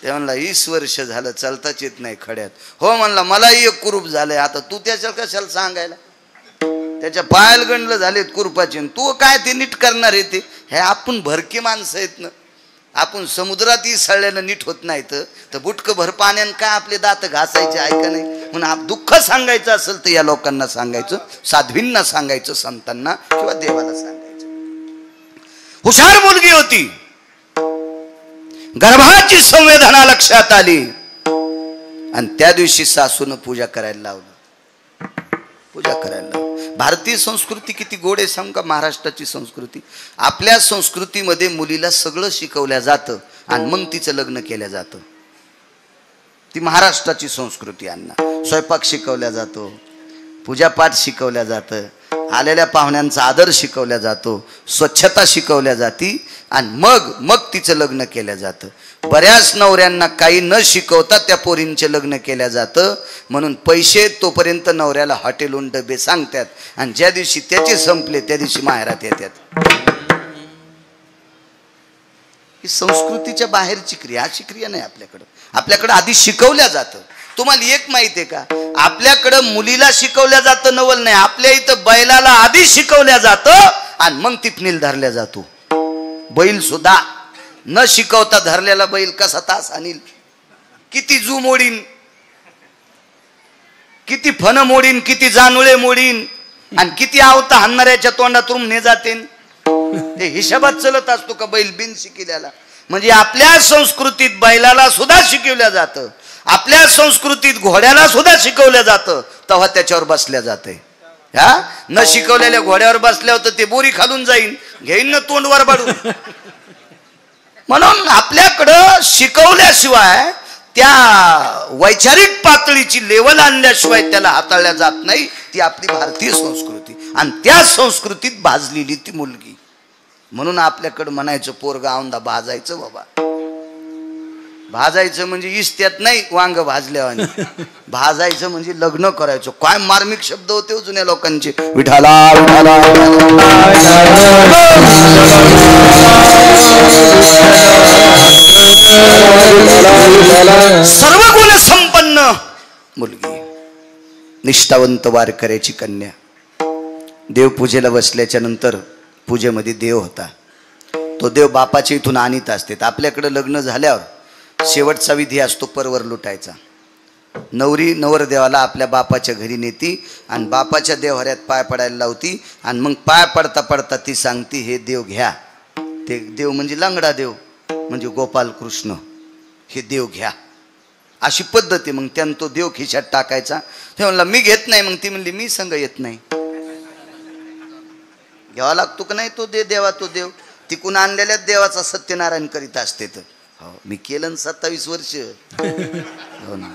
ते म्हणला 20 वर्ष झालं चालताच येत नाही खड्यात. हो म्हणला मलाही एक कुरूप झालंय. आता तू त्याच्या कशाला सांगायला, त्याच्या पायाला गंडलं झालेत कुरूपाचे, तू काय ते नीट करणार आहे ते. हे आपण भरकी माणसं आहेत ना, आपण समुद्रातही सळल्यानं नीट होत नाही तर बुटकं भर पाण्यानं काय आपले दात घासायचे आहे का नाही. म्हणून दुःख सांगायचं असेल तर या लोकांना सांगायचं, साध्वींना सांगायचं, संतांना किंवा देवाला सांगायचं. हुशार मुलगी होती, गर्भाची संवेदना लक्षात आली आणि त्या दिवशी सासून पूजा करायला लावलं. पूजा करायला लावलं. भारतीय संस्कृती किती गोड आहे सांग का. महाराष्ट्राची संस्कृती, आपल्या संस्कृतीमध्ये मुलीला सगळं शिकवल्या जातं आणि मग तिचं लग्न केलं जातं. ती महाराष्ट्राची संस्कृती. अण्णा स्वयंपाक शिकवल्या जातो, पूजापाठ शिकवल्या जातं, आलेल्या पाहुण्यांचा आदर शिकवल्या जातो, स्वच्छता शिकवल्या जाती आणि मग तिचं लग्न केलं जातं. बऱ्याच नवऱ्यांना काही न शिकवता त्या पोरींचे लग्न केल्या जातं. म्हणून पैसे तोपर्यंत नवऱ्याला हॉटेलहून डबे सांगतात आणि ज्या दिवशी त्याचे संपले त्या दिवशी माहेरात येतात. ही संस्कृतीच्या बाहेरची क्रिया, अशी क्रिया नाही आपल्याकडं. आपल्याकडं आधी शिकवल्या जातं. तुम्हाला एक माहिती आहे का, आपल्याकडं मुलीला शिकवल्या जातं नवल नाही, आपल्या इथं बैलाला आधी शिकवल्या जातं आणि मग टिपणीला धरल्या जातो. बैल सुद्धा न शिकवता धरलेला बैल कसा तास आणील, किती जू मोडीन, किती फन मोडीन, किती जानुळे मोडीन आणि किती आवता हाणणाऱ्याच्या तोंडातून ने जातेन. ते हिशोबात चलत असतो का बैल बिन शिकलेला. म्हणजे आपल्या संस्कृतीत बैलाला सुद्धा शिकवल्या जातं, आपल्या संस्कृतीत घोड्याला सुद्धा शिकवलं जातं, तेव्हा त्याच्यावर बसल्या जाते. हा न शिकवलेल्या घोड्यावर बसल्यावर तर ते बोरी खालून जाईन, घेईन ना तोंडवर बाडून. म्हणून आपल्याकडं शिकवल्याशिवाय, त्या वैचारिक पातळीची लेवल आणल्याशिवाय त्याला हाताळल्या जात नाही. ती आपली भारतीय संस्कृती आणि त्या संस्कृतीत भाजलेली ती मुलगी. म्हणून आपल्याकडं म्हणायचं पोरगा औंदा भाजायचं. बाबा भाजायचं म्हणजे इस्त्यात नाही वांग भाजल्यावानी, भाजायचं म्हणजे लग्न करायचं. काय मार्मिक शब्द होते जुन्या लोकांचे. विठाला विठाला सर्व गुण संपन्न मुलगी, निष्ठावंत वारकऱ्याची कन्या. देवपूजेला बसल्याच्या नंतर पूजेमध्ये देव होता. तो देव बापाच्या इथून आणीत असते. आपल्याकडे लग्न झाल्यावर शेवटचा विधी असतो परवर लुटायचा. नवरी नवरदेवाला आपल्या बापाच्या घरी नेती आणि बापाच्या देवहऱ्यात पाय पडायला लावती आणि मग पाय पडता पडता ती सांगती हे देव घ्या. ते देव म्हणजे लंगडा देव, म्हणजे गोपाल कृष्ण, हे देव घ्या. अशी पद्धती. मग त्यानं तो देव खिशात टाकायचा. ते म्हणला मी घेत नाही. मग ती म्हणली मी संग येत नाही. घ्यावा लागतो का नाही तो देवा. तो देव तिकून आणलेल्या देवाचा सत्यनारायण करीत असते. तर हो मी केलं 27 वर्ष. हो ना.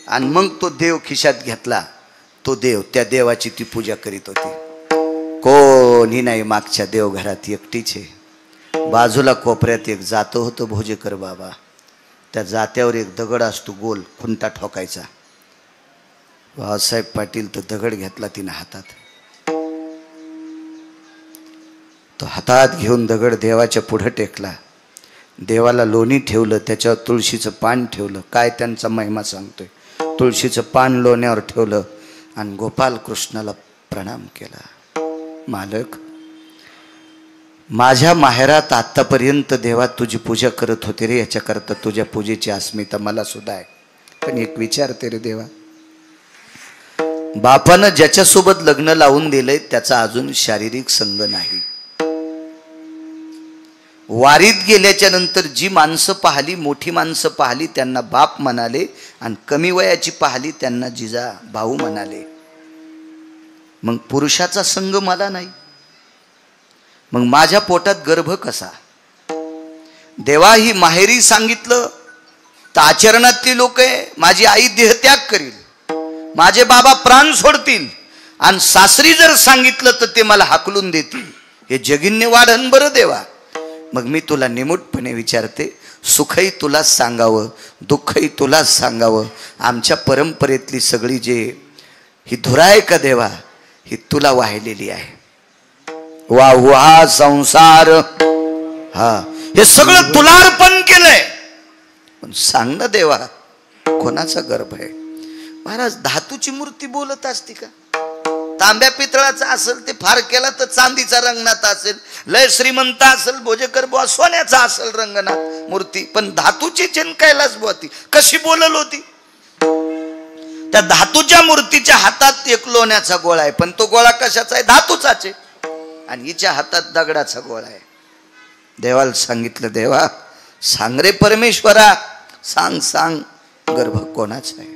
आणि मग तो देव खिशात घेतला. तो देव, त्या देवाची ती पूजा करीत होती. कोणी नाही मागच्या देवघरात, एकटीच आहे. बाजूला कोपऱ्यात एक जातं होतं भोजेकर बाबा. त्या जात्यावर एक दगड असतो गोल, खुंटा ठोकायचा. भाऊसाहेब पाटील तो दगड घेतला तिने हातात. तो हातात घेऊन दगड देवाच्या पुढे टेकला. देवाला लोणी ठेवलं, त्याच्यावर तुळशीचं पान ठेवलं. काय त्यांचा महिमा सांगतोय. तुळशीचं पान लोण्यावर ठेवलं आणि गोपाल कृष्णाला प्रणाम केला. मालक, माझ्या माहेरात आतापर्यंत देवा तुझी पूजा करत होते रे, याच्याकरता तुझ्या पूजेची अस्मिता मला सुद्धा आहे. पण एक विचारते रे देवा, बापानं ज्याच्यासोबत लग्न लावून दिलंय त्याचा अजून शारीरिक संग नाही. वारीत गेल्याच्या नंतर जी माणसं पाहिली, मोठी माणसं पाहिली त्यांना बाप म्हणाले आणि कमी वयाची पाहिली त्यांना जिजा भाऊ म्हणाले. मग पुरुषाचा संग मला नाही. मग माझ्या पोटात गर्भ कसा? देवा ही माहेरी सांगितलं तर आचरणातली लोक आहे. माझी आई देहत्याग करील, माझे बाबा प्राण सोडतील आणि सासरी जर सांगितलं तर ते मला हाकलून देतील. हे जगिन्य वाढन बरं देवा. मग मी तुला निमूटपणे विचारते, सुखही तुलाच सांगावं, दुःखही तुलाच सांगावं. आमच्या परंपरेतली सगळी जे ही धुरा आहे का देवा, ही तुला वाहिलेली आहे. वाहुहा संसार, हा हे सगळं तुला अर्पण केलंय. सांग ना देवा, कोणाचा गर्भ आहे? महाराज, धातूची मूर्ती बोलत असती का? तांब्या पितळाचा असेल ते फार केला तर चांदीचा रंगनाथ असेल, लय श्रीमंत असेल भोजेकर बुवा सोन्याचा असेल रंगनाथ मूर्ती, पण धातूची कैलास बुवा ती कशी बोलल होती? त्या धातूच्या मूर्तीच्या हातात एक लोण्याचा गोळा आहे, पण तो गोळा कशाचा आहे? धातूचाच आहे. आणि हिच्या हातात दगडाचा गोळा आहे. देवाला सांगितलं, देवा सांग रे परमेश्वरा, सांग सांग गर्भ कोणाचा आहे?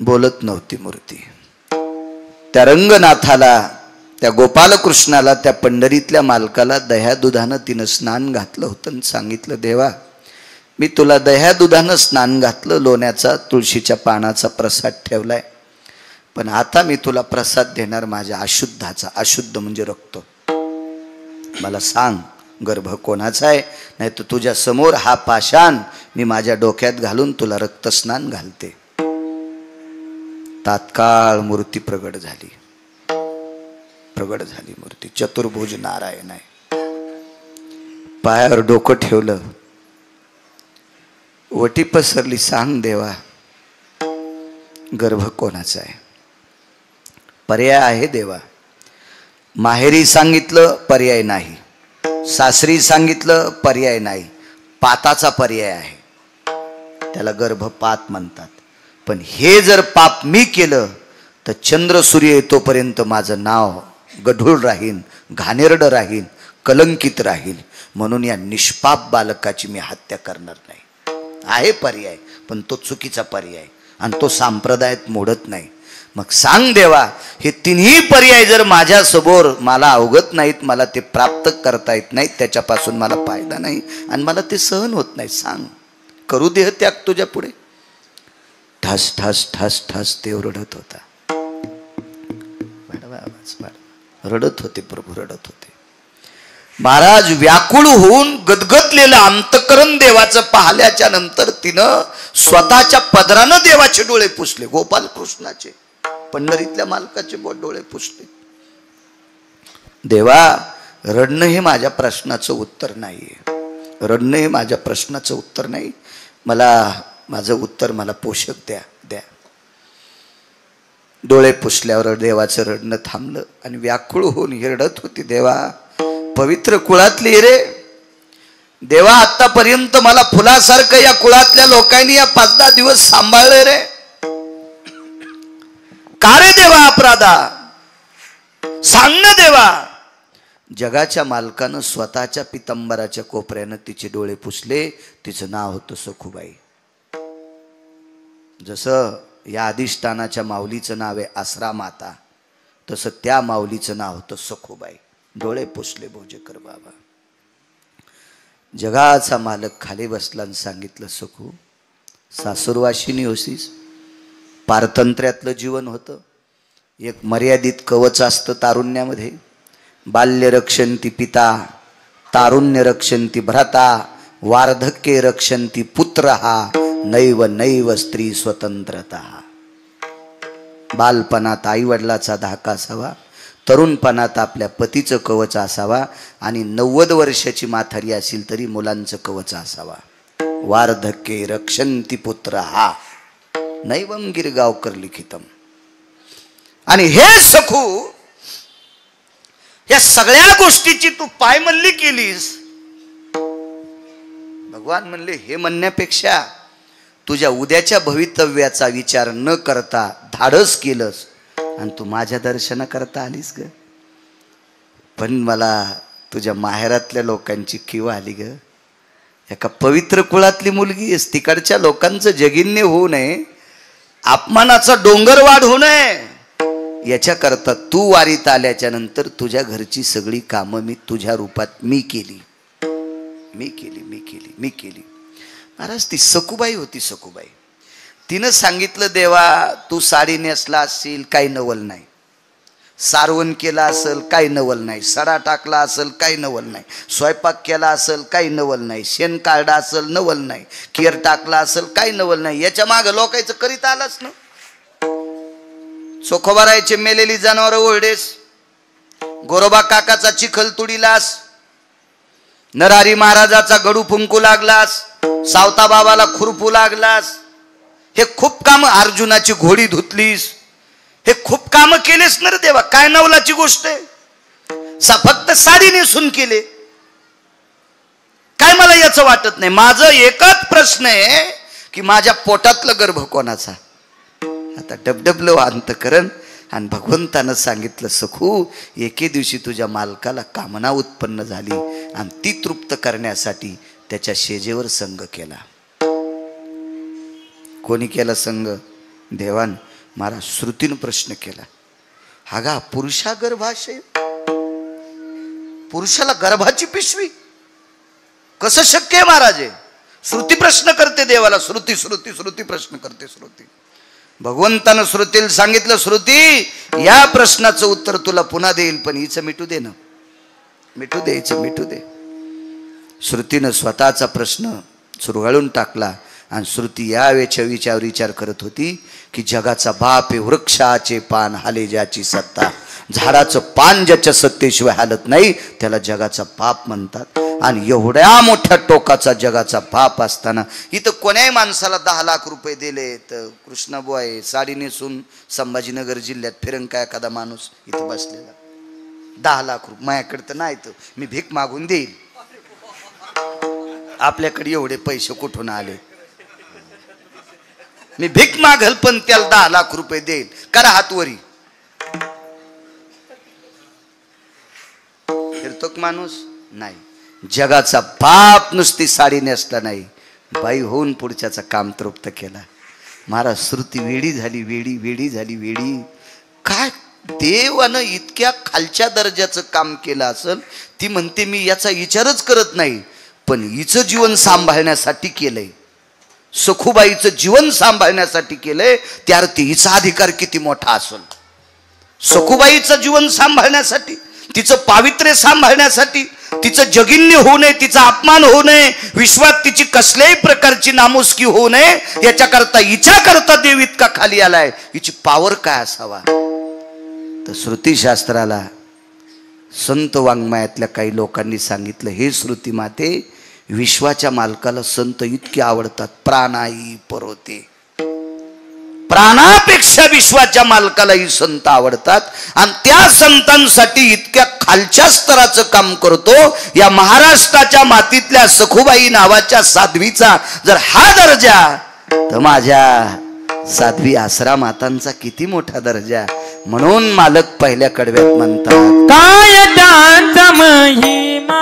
बोलत नव्हती मूर्ती. त्या रंगनाथाला, त्या गोपालकृष्णाला, त्या पंढरीतल्या मालकाला दह्या दुधानं तिनं स्नान घातलं होतं आणि सांगितलं, देवा मी तुला दह्या दुधानं स्नान घातलं, लोण्याचा तुळशीच्या पानाचा प्रसाद ठेवलाय, पण आता मी तुला प्रसाद देणार माझ्या अशुद्धाचा. अशुद्ध म्हणजे रक्त. मला सांग गर्भ कोणाचा आहे, नाही तर तुझ्या समोर हा पाषाण मी माझ्या डोक्यात घालून तुला रक्तस्नान घालते. तात्काळ मूर्ती प्रगट झाली. प्रगट झाली मूर्ती. चतुर्भुज नारायण आहे. पायावर डोकं ठेवलं, वटी पसरली. सांग देवा गर्भ कोणाचा आहे? पर्याय आहे देवा. माहेरी सांगितलं पर्याय नाही, सासरी सांगितलं पर्याय नाही, पाताचा पर्याय आहे. त्याला गर्भपात म्हणतात. पण हे जर पाप मी केलं तर चंद्र सूर्य येतोपर्यंत माझं नाव गढूळ राहील, घाणेरडं राहील, कलंकित राहील. म्हणून या निष्पाप बालकाची मी हत्या करणार नाही. आहे पर्याय, पण तो चुकीचा पर्याय आणि तो संप्रदायात मोडत नाही. मग सांग देवा, हे तिन्ही पर्याय जर माझ्या समोर मला अवगत नाहीत, मला ते प्राप्त करता येत नाहीत, त्याच्यापासून मला फायदा नाही आणि मला ते सहन होत नाही. सांग, करू देह त्याग तुझ्या पुढे. ठस ठस ठस ठस देव रडत होता. रडत होते प्रभू, रडत होते. महाराज व्याकुळ होऊन गदगदलेलं अंतकरण देवाचं पाहिल्याच्या नंतर तिनं स्वतःच्या पदरानं देवाचे डोळे पुसले. गोपाल कृष्णाचे, पंढरीतल्या मालकाचे डोळे पुसले. देवा रडणं हे माझ्या प्रश्नाचं उत्तर नाहीये. रडणं हे माझ्या प्रश्नाचं उत्तर नाही. मला माझं उत्तर मला पोषक द्या द्या. डोळे पुसल्यावर देवाचं रडणं थांबलं आणि व्याकुळ होऊन ही रडत होती. देवा पवित्र कुळातली रे देवा, आतापर्यंत मला फुलासारखं या कुळातल्या लोकांनी या 5-10 दिवस सांभाळले रे. का रे देवा अपराधा? सांग ना देवा. जगाच्या मालकानं स्वतःच्या पितंबराच्या कोपऱ्यानं तिचे डोळे पुसले. तिचं नाव होतं सखुबाई. जसं या अधिष्ठानाच्या माऊलीचं नाव आहे आसरा माता, तसं त्या माऊलीचं नाव होतं सखुबाई. डोळे पुसले भोजेकर बाबा. जगाचा मालक खाली बसला आणि सांगितलं, सखू सासुरवाशिनी होसीस. पारतंत्र्यातलं जीवन होतं. एक मर्यादित कवच असतं तारुण्यामध्ये. बाल्य रक्षंती पिता, तारुण्य रक्षंती भ्राता, वार्धक्ये रक्षंती पुत्र, नैव नैव स्त्री स्वतंत्रता. बालपणात आई वडिलाचा धाका असावा, तरुणपणात आपल्या पतीचं कवच असावा आणि 90 वर्षाची म्हातारी असेल तरी मुलांचं कवच असावा. वार्धक्ये रक्षंती पुत्र, नैवम गिरगावकर लिखितम. आणि हे सखू, या सगळ्या गोष्टीची तू पायमल्ली केलीस. भगवान म्हणले, हे म्हणण्यापेक्षा तुझ्या उद्याच्या भवितव्याचा विचार न करता धाडस केलंस आणि तू माझ्या दर्शन करता आलीस ग. पण मला तुझ्या माहेरातल्या लोकांची कीव आली ग. एका पवित्र कुळातली मुलगी आहेस, तिकडच्या लोकांचं जगिन्य होऊ नये, अपमानाचा डोंगर वाढ होऊ नये, याच्याकरता तू वारीत आल्याच्या नंतर तुझ्या घरची सगळी कामं मी तुझ्या रूपात मी केली. महाराज ती सखुबाई होती. सखुबाई तिनं सांगितलं, देवा तू साडी नेसला असशील काही नवल नाही, सारवण केला असेल काही नवल नाही, सडा टाकला असेल काही नवल नाही, स्वयंपाक केला असेल काही नवल नाही, शेण काढला असेल नवल नाही, केर टाकला असेल काही नवल नाही. याच्या मागं लोकांचं करीत आलाच ना. चोखोबारायचे मेलेली जनावर ओरडेस, गोरोबा काकाचा चिखल तुडीलास, नरहरी महाराजाचा गडू फुंकू लागलास, सावता बाबाला खुरपू लागलास, हे खूप काम, अर्जुनाची घोडी धुतलीस, हे खूप काम केलेस ना रे देवा, काय नवलाची गोष्ट आहे? फक्त साडी नेसून केले काय? मला याचं वाटत नाही. माझं एकच प्रश्न आहे की माझ्या पोटातलं गर्भ कोणाचा? आता डबडबलं अंतकरण आणि भगवंतानं सांगितलं, सखू एके दिवशी तुझ्या मालकाला कामना उत्पन्न झाली आणि ती तृप्त करण्यासाठी त्याच्या शेजेवर संग केला. कोणी केला संग? देवान महाराज श्रुतीनं प्रश्न केला. हा पुरुषा गर्भाशय, पुरुषाला गर्भाची पिशवी कसं शक्य आहे महाराज? श्रुती प्रश्न करते देवाला, श्रुती श्रुती श्रुती प्रश्न करते. श्रुती भगवंतानं श्रुतीला सांगितलं, श्रुती या प्रश्नाचं उत्तर तुला पुन्हा देईल, पण हिचं मिटू दे ना, मिटू दे, हिचं मिटू दे. श्रुतीनं स्वतःचा प्रश्न चुरगळून टाकला आणि श्रुती या विचार विचार करत होती की जगाचा बाप हे वृक्षाचे पान हाले ज्याची सत्ता, झाडाचं पान ज्याच्या सत्तेशिवाय हालत नाही त्याला जगाचा बाप म्हणतात. आणि एवढ्या मोठ्या टोकाचा जगाचा बाप असताना इथं कोण्याही माणसाला 10 लाख रुपये दिले तर कृष्णाबुवा आहे साडी नेसून संभाजीनगर जिल्ह्यात फिरंग का एखादा माणूस इथं बसलेला? 10 लाख रुपये माझ्याकडे तर नाही, तर मी भीक मागून देईल. आपल्याकडे एवढे पैसे कुठून आले? मी भीक मागल पण त्याला 10 लाख रुपये देईल. करा हातवरी. फिरतो माणूस नाही. जगाचा बाप नुसती साडी नेसला नाही, बाई होऊन पुढच्याचा काम तृप्त केला. महाराज श्रुती वेडी झाली, वेडी वेडी झाली, वेडी. काय देवानं इतक्या खालच्या दर्जाचं काम केलं असेल? ती म्हणते मी याचा विचारच करत नाही, पण हिचं जीवन सांभाळण्यासाठी केलंय, सखूबाईचं जीवन सांभाळण्यासाठी केलंय. त्या अर्थी हिचा अधिकार किती मोठा असेल? सखूबाईचं जीवन सांभाळण्यासाठी, तिचं पावित्र्य सांभाळण्यासाठी, तिचं जगिन्य होऊ नये, तिचा अपमान होऊ नये, विश्वात तिची कसल्याही प्रकारची नामुष्की होऊ नये, याच्याकरता हिच्याकरता देव इतका खाली आलाय. हिची पावर काय असावा? तर श्रुतीशास्त्राला संत वाङ्मयातल्या काही लोकांनी सांगितलं, हे श्रुती माते, विश्वाच्या मालकाला संत इतके आवडतात, प्राणाई परोते, प्राणापेक्षा विश्वाच्या मालकालाही संत आवडतात. आणि त्या संतांसाठी इतक्या खालच्या स्तराचं काम करतो. या महाराष्ट्राच्या मातीतल्या सखूबाई नावाच्या साध्वीचा जर हा दर्जा, तर माझ्या साध्वी आसरा मातांचा किती मोठा दर्जा. म्हणून मालक पहिल्या कडव्यात म्हणतात, काय त्यांचा महिमा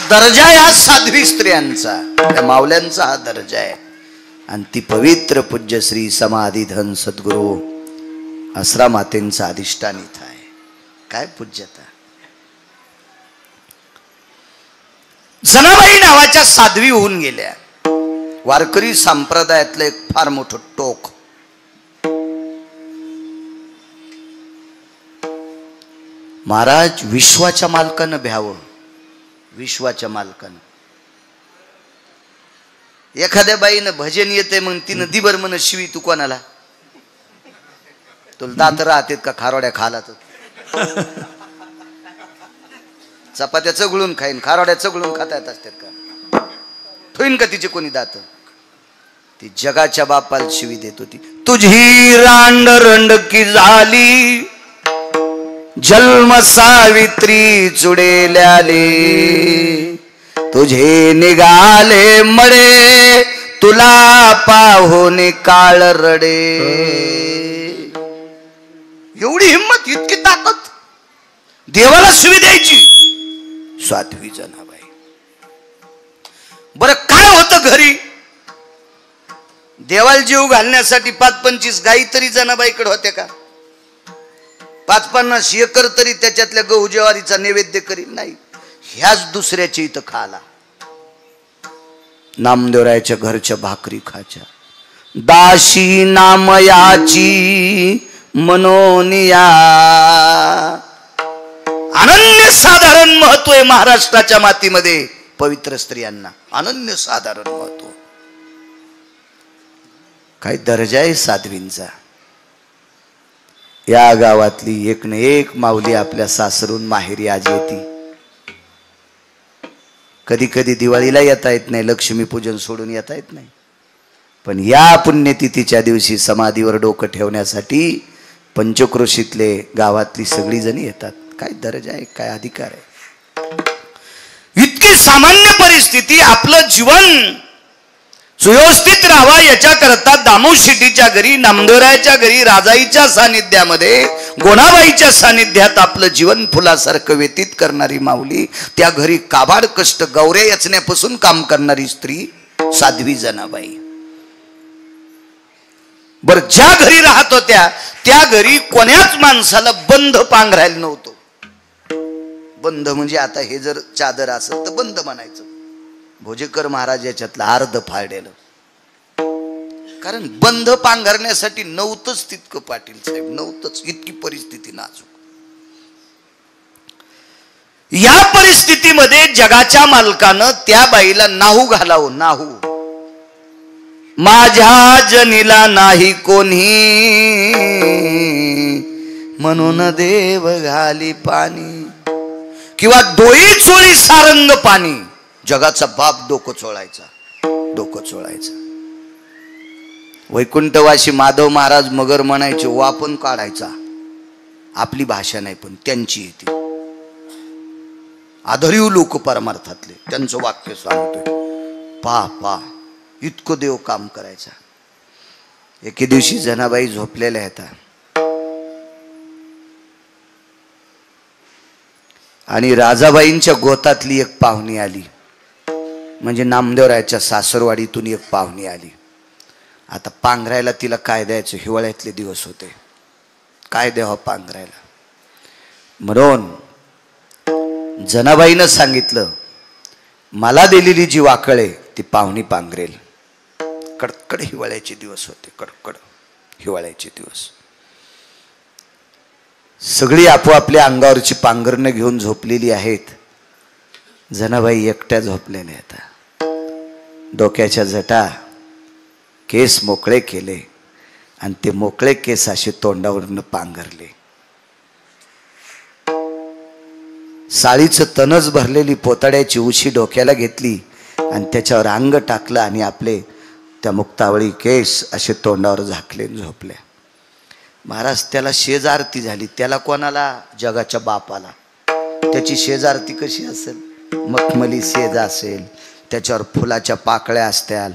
दर्जा या साध्वी स्त्रियांचा, त्या मावल्यांचा हा दर्जा आहे. आणि ती पवित्र पूज्य श्री समाधीधन सद्गुरू आसरा मातेंचा अधिष्ठान इथं आहे. काय पूज्यता. जनाबाई नावाच्या साध्वी होऊन गेल्या. वारकरी संप्रदायातलं एक फार मोठं टोक. महाराज विश्वाच्या मालकानं भ्यावं. विश्वाच्या मालकानं. एखाद्या बाईनं भजन येते मग तिनं दिबर म्हण शिवी तू कोणाला. तुला दात राहतेत का खारोड्या खाला तर. चपात्या चगळून खाईन खारोड्या चगळून खाता येत असतात का. ठोईन का तिचे कोणी दात. ती जगाच्या बापाला शिवी देत होती. तुझी रांड रंडकी झाली जन्म सावित्री चुडेल्याले तुझे निघाले मळे तुला पाहून काळ रडे. एवढी हिम्मत इतकी ताकद देवाला शिवी द्यायची. साध्वी जनाबाई. बरं काय होतं घरी. देवाला जीव घालण्यासाठी 5-25 गाई तरी जनाबाईकडे होते का. 5-50 एकर तरी त्याच्यातल्या गहू ज्वारीचा नैवेद्य करील नाही. ह्याच दुसऱ्याच्या इथं खाला. नामदेवरायाच्या घरच्या भाकरी खाच्या. दाशी नामयाची मनोनिया. अनन्य साधारण महत्व आहे महाराष्ट्राच्या मातीमध्ये पवित्र स्त्रियांना. अनन्य साधारण महत्व. काय दर्जा आहे साध्वींचा. या गावातली एक न एक माऊली आपल्या सासरून माहेरी आज येते. कधी कधी दिवाळीला येता येत नाही. लक्ष्मीपूजन सोडून येता येत नाही. पण या पुण्यतिथीच्या दिवशी समाधीवर डोकं ठेवण्यासाठी पंचक्रोशीतले गावातली सगळी जण येतात. काय दर्जा आहे. काय अधिकार आहे. इतकी सामान्य परिस्थिती. आपलं जीवन सुव्यवस्थित राहावा याच्याकरता दामू शेट्टीच्या घरी नामदेवरायाच्या घरी राजाईच्या सानिध्यामध्ये गोणाबाईच्या सानिध्यात आपलं जीवन फुलासारखं व्यतीत करणारी माऊली. त्या घरी काबाड कष्ट गौऱ्या यचण्यापासून काम करणारी स्त्री साध्वी जनाबाई. बर ज्या घरी राहत होत्या त्या घरी कोण्याच माणसाला बंध पांघरायला नव्हतं. बंध म्हणजे आता हे जर चादर असेल तर बंध म्हणायचं. भोजेकर महाराज याच्यातलं अर्ध फाळलेलं. कारण बंध पांघरण्यासाठी नव्हतंच तितकं पाटील साहेब. नव्हतंच. इतकी परिस्थिती नाजूक. या परिस्थितीमध्ये जगाच्या मालकानं त्या बाईला नाहू घालावं. नाहू. माझ्या जनीला नाही कोणी म्हणून देव घाली पाणी. किंवा डोई चोळी सारंग पाणी. जगाचा बाप डोकं चोळायचा. डोकं चोळायचा. वैकुंठवासी माधव महाराज मगर म्हणायचे. वापन काढायचा. आपली भाषा नाही पण त्यांची येते. आधरीव लोक परमार्थातले त्यांचं वाक्य सांगतोय. पा इतकं देव काम करायचा. एके दिवशी जनाबाई झोपलेल्या आहेत आणि राजाबाईंच्या गोतातली एक पाहुणी आली. म्हणजे नामदेवरायाच्या सासरवाडीतून एक पाहुणी आली. आता पांघरायला तिला काय द्यायचं. हिवाळ्यातले दिवस होते. काय द्यावं पांघरायला. म्हणून जनाबाईनं सांगितलं मला दिलेली जी वाकळ आहे ती पाहुणी पांघरेल. कडकड हिवाळ्याचे दिवस होते. कडकड हिवाळ्याचे दिवस. सगळी आपोआपल्या अंगावरची पांघरणं घेऊन झोपलेली आहेत. जनाबाई एकट्या झोपलेल्या आहेत. डोक्याच्या जटा केस मोकळे केले आणि ते मोकळे केस असे तोंडावरनं पांघरले. साळीचं तनच भरलेली पोताड्याची उशी डोक्याला घेतली आणि त्याच्यावर अंग टाकलं आणि आपले त्या मुक्तावळी केस असे तोंडावर झाकले झोपल्या. महाराज त्याला शेजारती झाली. त्याला कोणाला. जगाच्या बापाला. त्याची शेजारती कशी असेल. मखमली सेज असेल. त्याच्यावर फुलाच्या पाकळ्या असत्याल.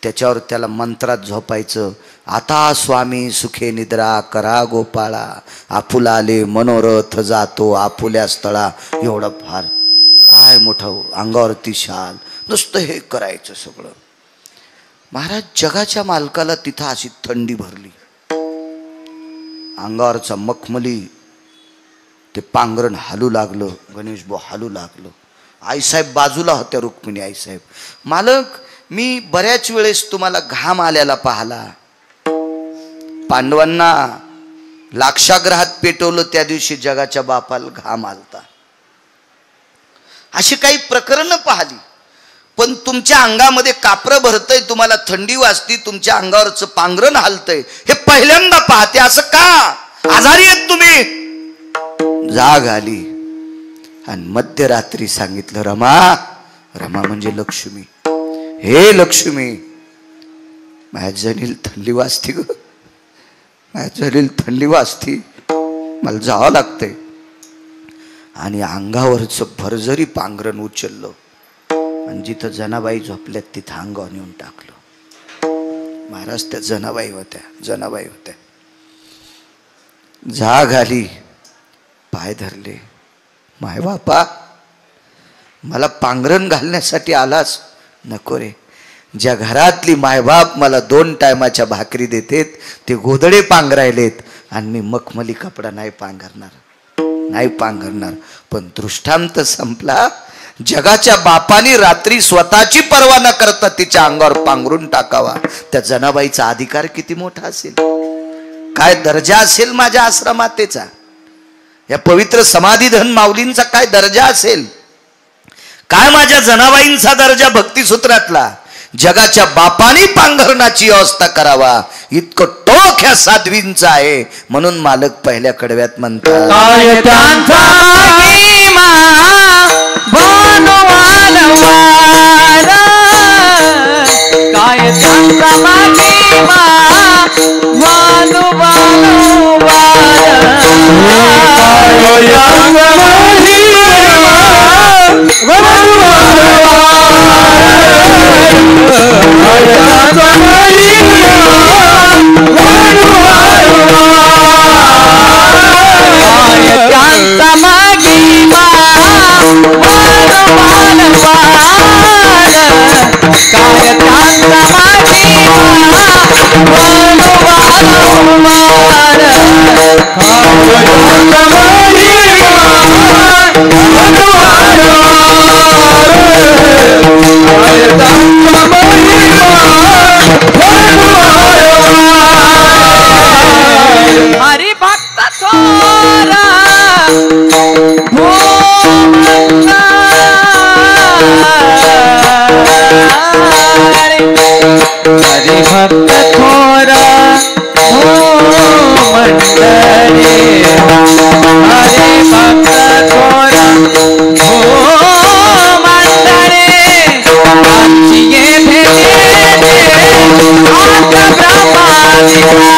त्याच्यावर त्याला मंत्रात झोपायचं. आता स्वामी सुखे निद्रा करा गोपाळा आपुलाले मनोरथ जातो आपुल्या स्थळा. एवढं फार काय मोठं अंगावरती शाल. नुसतं हे करायचं सगळं. महाराज जगाच्या मालकाला तिथं अशी थंडी भरली, अंगावरचा मखमली ते पांघरण हालू लागलं, गणेश भाऊ हालू लागलं. आईसाहेब बाजूला होत्या, रुक्मिणी आईसाहेब. मालक मी बऱ्याच वेळेस तुम्हाला घाम आल्याला पाहला, पांडवांना लाक्षाग्रहात पेटवलं त्या दिवशी जगाच्या बापाला घाम आलता. अशी काही प्रकरणं पाहिली, पण तुमच्या अंगामध्ये कापरं भरतय, तुम्हाला थंडी वाजती, तुमच्या अंगावरचं पांघरण हालतय, हे पहिल्यांदा पाहते. असं का? आजारी आहेत तुम्ही? जाग आली आणि मध्यरात्री सांगितलं, रमा, रमा म्हणजे लक्ष्मी, हे लक्ष्मी, माझ्या जनील थंडी वाजती ग, माझ्या जनील थंडी वाजती, मला जावं लागतंय. आणि अंगावरचं भरजरी पांघरण उचललं आणि जिथं जनाबाई झोपल्यात तिथं अंगावर नेऊन टाकलं. महाराज त्या जनाबाई होत्या, जनाबाई होत्या. जाग आली, पाय धरले, माय बापा मला पांघरण घालण्यासाठी आलाच? नको रे, ज्या घरातली मायबाप मला 2 टायमाच्या भाकरी देतेत ते गोधडे पांघरायलेत आणि मी मखमली कपडा नाही पांघरणार, नाही पांघरणार. पण दृष्टांत संपला. जगाच्या बापाने रात्री स्वतःची पर्वा न करता तिच्या अंगावर पांघरून टाकावा. त्या जनाबाईचा अधिकार किती मोठा असेल, काय दर्जा असेल माझ्या आश्रमातेचा, या पवित्र समाधीधन माऊलींचा काय दर्जा असेल, काय माझ्या जनाबाईंचा दर्जा भक्तिसूत्रातला. जगाच्या बापाने पांघरणाची व्यवस्था करावा इतकं टोक ह्या साध्वींचं आहे. म्हणून मालक पहिल्या कडव्यात म्हणतात, काय त्यांचा महिमा बनवाल वारा, काय त्यांचा महिमा बनवाल हरि भक्त थोरा हरि भक्त थोरा मंडरे, हरि भक्त थोरा मंडरे, ये भेटे आता ब्रह्मादिका,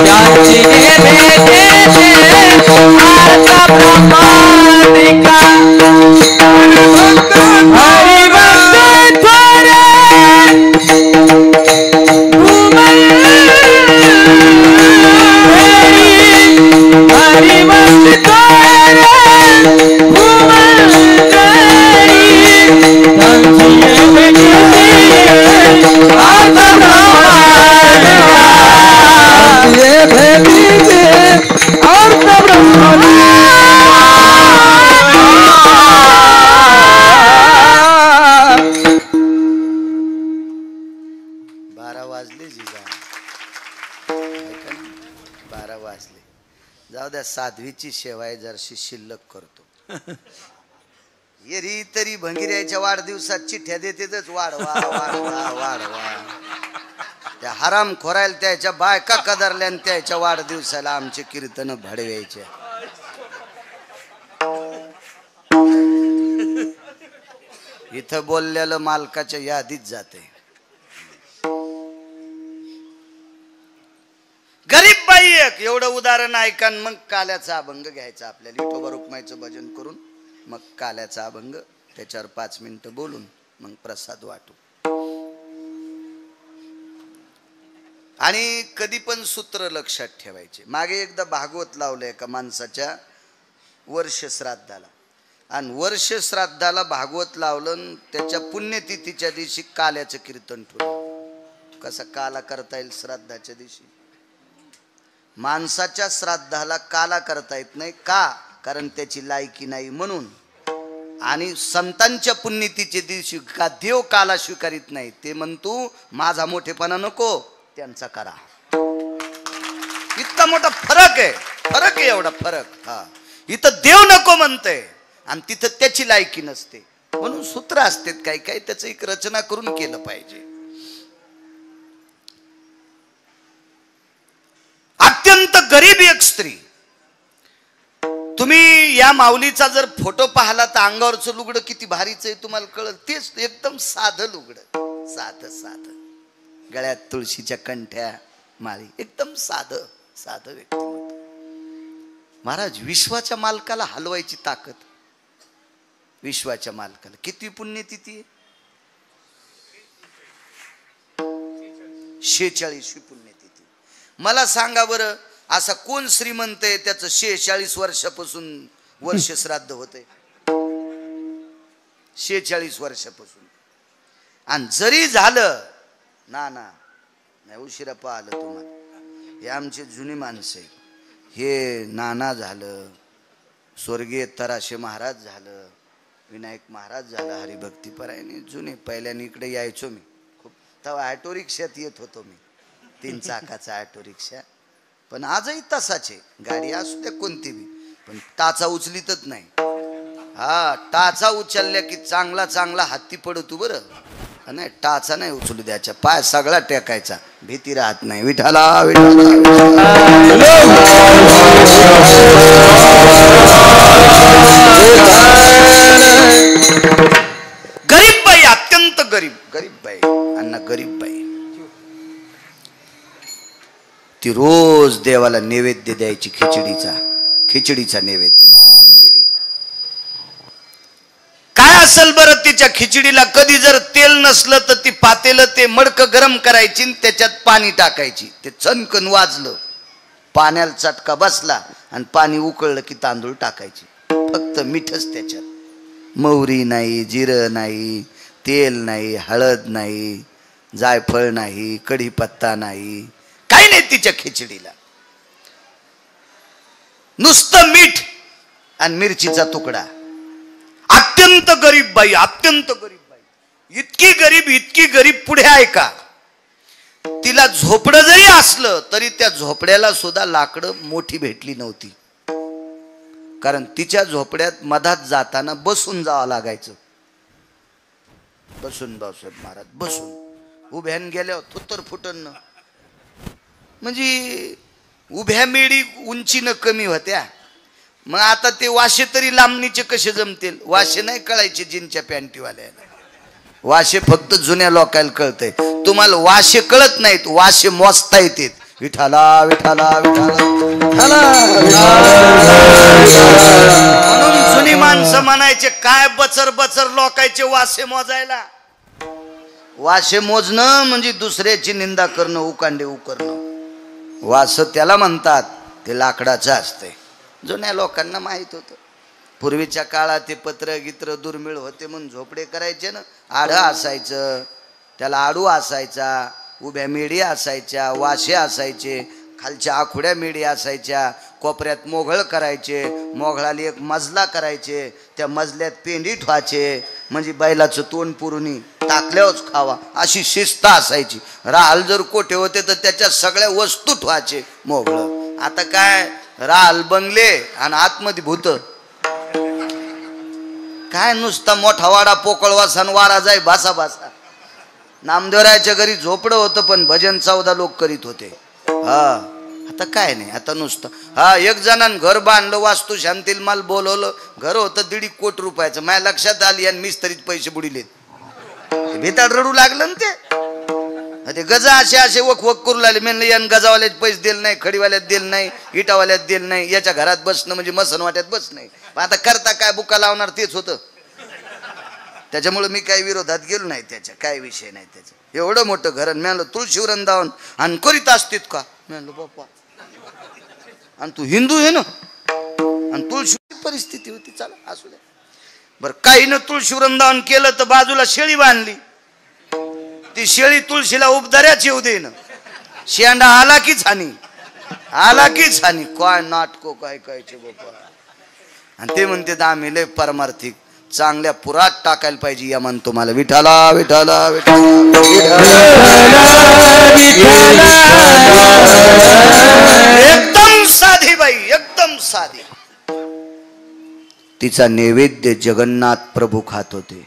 याची ये भेटे आता ब्रह्मादिका. हरि भक्त थोरा हरि भक्त साध्वीची सेवा आहे, जरशी शिल्लक करतो. येरी तरी भंगिऱ्याच्या वाढदिवसात चिठ्ठ्या देतेच, वाढवा वाढवा वाढवा. त्या हराम खोरायला त्याच्या बायका कदरल्या आणि त्याच्या वाढदिवसाला आमचे कीर्तन भडवायचे. इथं बोललेलं मालकाच्या यादीत जाते. गरीब बाई एक एवढं उदाहरण ऐका, मग काल्याचा अभंग घ्यायचा आपल्याला. विठोबा रुक्माईचं भजन करून मग काल्याचा अभंग, त्याच्यावर 5 मिनिटं बोलून मग प्रसाद वाटू. आणि कधी पण सूत्र लक्षात ठेवायचे. मागे एकदा भागवत लावलंय एका माणसाच्या वर्ष श्राद्धाला, आणि वर्ष श्राद्धाला भागवत लावलं, त्याच्या पुण्यतिथीच्या दिवशी काल्याचं कीर्तन ठेवलं. कसा काला करता येईल श्राद्धाच्या दिवशी? माणसाच्या श्राद्धाला काला करता येत नाही का? कारण त्याची लायकी नाही म्हणून. आणि संतांच्या पुण्यतिथीच्या दिवशी का देव काला स्वीकारित नाही. ते म्हणतो माझा मोठेपणा नको, त्यांचा करा. इतका मोठा फरक आहे. फरक आहे एवढा फरक. हा, इथं देव नको म्हणतंय आणि तिथं त्याची लायकी नसते. म्हणून सूत्र असतात काही काही, त्याचं एक रचना करून केलं पाहिजे. अत्यंत गरीब एक स्त्री. तुम्ही या माऊलीचा जर फोटो पाहिला तर अंगावरचं लुगडं किती भारीच आहे तुम्हाला कळलं. तेच एकदम साधं लुगडं, साधं साधं, गळ्यात तुळशीच्या कंठ्या माळी, एकदम साधं साधं व्यक्तिमत्व. महाराज, विश्वाच्या मालकाला हलवायची ताकद. विश्वाच्या मालकाला किती पुण्यतिथी आहे? 46वी पुण्यतिथी. मला सांगा बरं, असा कोण श्रीमंत आहे त्याचं 46 वर्षापासून वर्ष श्राद्ध होतंय? 46 वर्षापासून. आणि जरी झालं ना नाही, उशिरा पाहिलं तुम्हाला. हे आमचे जुनी माणसं आहे. हे नाना झालं, स्वर्गीय तराशे महाराज झालं, विनायक महाराज झालं, हरिभक्तीपरायणे जुने. पहिल्याने इकडे यायचो मी खूप. तेव्हा ऑटो रिक्षात येत होतो मी, 3 चाकाचा ऑटो रिक्षा. पण आजही तसाच आहे. गाडी असू द्या कोणती बी, पण टाचा उचलीतच नाही. हा, टाचा उचलल्या की चांगला चांगला हत्ती पडतो बरं. नाही, टाचा नाही उचलू द्यायचा, पाय सगळा टेकायचा, भीती राहत नाही. विठाला गरीब बाई, अत्यंत गरीब. गरीब बाई, अण्णा गरीब बाई. ती रोज देवाला नैवेद्य द्यायची, खिचडीचा नैवेद्य. खिचडी काय असेल बरं तिच्या खिचडीला? कधी जर तेल नसलं तर ती पातेलं ते मडकं गरम करायची आणि त्याच्यात पाणी टाकायची. ते चणकन वाजलं, पाण्याला चटका बसला आणि पाणी उकळलं की तांदूळ टाकायचे. फक्त मीठच त्याच्यात. मोहरी नाही, जिरं नाही, तेल नाही, हळद नाही, जायफळ नाही, कढीपत्ता नाही, काही नाही तिच्या खिचडीला. नुसतं मीठ आणि मिरचीचा तुकडा. अत्यंत गरीब बाई, अत्यंत गरीब बाई. इतकी गरीब पुढे आहे का? तिला झोपडं जरी असलं तरी त्या झोपड्याला सुद्धा लाकडं मोठी भेटली नव्हती. कारण तिच्या झोपड्यात मधात जाताना बसून जावं लागायचं. बसून बाळासाहेब महाराज बसून. उभ्यान गेल्यावर थुत्तर फुटन. म्हणजे उभ्या मेडी उंचीनं कमी होत्या. मग आता ते वाशे तरी लांबणीचे कसे जमतील? वाशे नाही कळायचे जीनच्या पॅन्टीवाल्याला. वाशे फक्त जुन्या लोकांना कळतंय. तुम्हाला वाशे कळत नाहीत, वाशे मोजता येतात. विठाला विठाला विठाला. म्हणून जुनी माणसं म्हणायचे काय बचर बचर लोकांचे वाशे मोजायला. वाशे मोजणं म्हणजे दुसऱ्याची निंदा करणं, उकांडे उकरणं. वास त्याला म्हणतात, ते लाकडाचं असतंय. जुन्या लोकांना माहित होतं. पूर्वीच्या काळात ते पत्र गित्र दुर्मिळ होते म्हणून झोपडे करायचे ना. आढं असायचं, त्याला आडू असायचा, उभ्या मेडी असायच्या, वाशे असायचे, खालच्या आखुड्या मेडी असायच्या, कोपऱ्यात मोघळ करायचे, मोघळाला एक मजला करायचे, त्या मजल्यात पेंडी ठेवायचे म्हणजे बैलाचं तोंड पुरुणी टाकल्यावरच खावा अशी शिस्त असायची. राहल जर कोठे होते तर त्याच्या सगळ्या वस्तू ठेवायचे मोघळ. आता काय राहल बंगले आणि आतमध्ये भूत. काय नुसता मोठा वाडा पोकळवासा वारा जाय भासा भासा. नामदेवरायाच्या घरी झोपडं होतं पण भजन 14 लोक करीत होते. हा, आता काय नाही, आता नुसतं. हा, एक जणांनी घर बांधलं, वास्तू शांतील माल बोलवलं. घर होतं 1.5 कोटी रुपयाचं. माझ्या लक्षात आली आणि मिस्त्रीत पैसे बुडिलेत. भेताड रडू लागलं ना ते गजा असे वक करू लागले. म्हणलं यानं गजावाल्यात पैसे दिले नाही, खडीवाल्यात दिले नाही, इटावाल्यात दिले नाही, याच्या घरात बसणं म्हणजे मसनवाट्यात बस नाही. आता करता काय, बुका लावणार तेच होतं. त्याच्यामुळे मी काही विरोधात गेलो नाही, त्याच्या काय विषय नाही त्याचा. एवढं मोठं घर. मी म्हणलं तुळशी वृंदावन आणि करीत असतीत का? मी म्हणलं बाप्पा, आणि तू हिंदू आहे ना, आणि तुळशी परिस्थिती होती. चला असू द्या बरं. काही न तुळशी वृंदावन केलं तर बाजूला शेळी बांधली. ती शेळी तुळशीला उपदाऱ्याच येऊ देईन. शेंडा आला की छानी, आला की छानी. काय नाटको काय कायचे बाबा. आणि ते म्हणते आम्ही लय परमार्थिक चांगल्या पुरात टाकायला पाहिजे. या म्हण तुम्हाला विठाला विठाला एकदम साधी बाई, एकदम साधी. तिचा नैवेद्य जगन्नाथ प्रभू खात होते.